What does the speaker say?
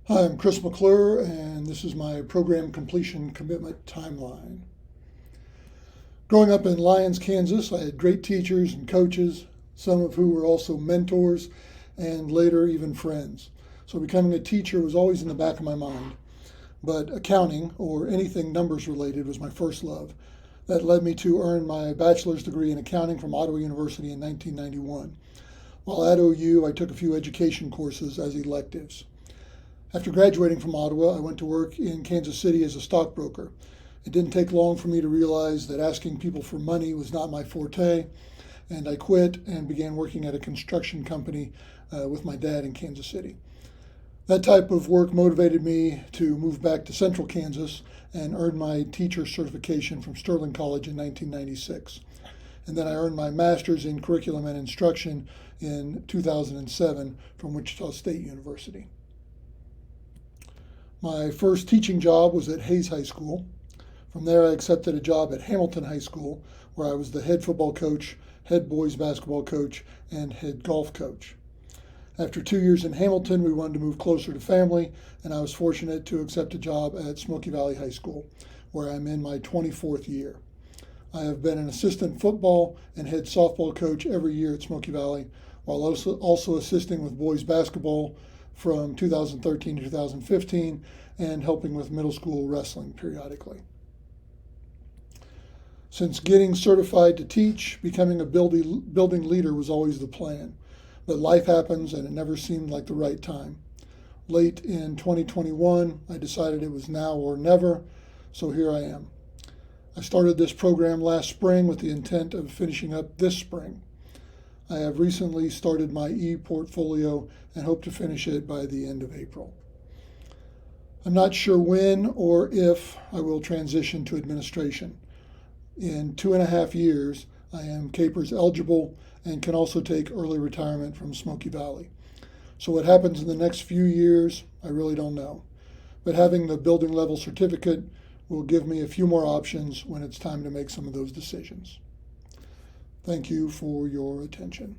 Hi, I'm Chris McClure, and this is my program completion commitment timeline. Growing up in Lyons, Kansas, I had great teachers and coaches, some of who were also mentors and later even friends. So becoming a teacher was always in the back of my mind. But accounting, or anything numbers related, was my first love. That led me to earn my bachelor's degree in accounting from Ottawa University in 1991. While at OU, I took a few education courses as electives. After graduating from Ottawa, I went to work in Kansas City as a stockbroker. It didn't take long for me to realize that asking people for money was not my forte, and I quit and began working at a construction company with my dad in Kansas City. That type of work motivated me to move back to central Kansas and earn my teacher certification from Sterling College in 1996. And then I earned my master's in curriculum and instruction in 2007 from Wichita State University. My first teaching job was at Hayes High School. From there, I accepted a job at Hamilton High School, where I was the head football coach, head boys basketball coach, and head golf coach. After 2 years in Hamilton, we wanted to move closer to family, and I was fortunate to accept a job at Smoky Valley High School, where I'm in my 24th year. I have been an assistant football and head softball coach every year at Smoky Valley, while also assisting with boys basketball from 2013 to 2015 and helping with middle school wrestling periodically. Since getting certified to teach, becoming a building leader was always the plan. But life happens and it never seemed like the right time. Late in 2021, I decided it was now or never, so here I am. I started this program last spring with the intent of finishing up this spring. I have recently started my e-portfolio and hope to finish it by the end of April. I'm not sure when or if I will transition to administration. In 2.5 years, I am CAPERS eligible and can also take early retirement from Smoky Valley. So what happens in the next few years, I really don't know. But having the building level certificate will give me a few more options when it's time to make some of those decisions. Thank you for your attention.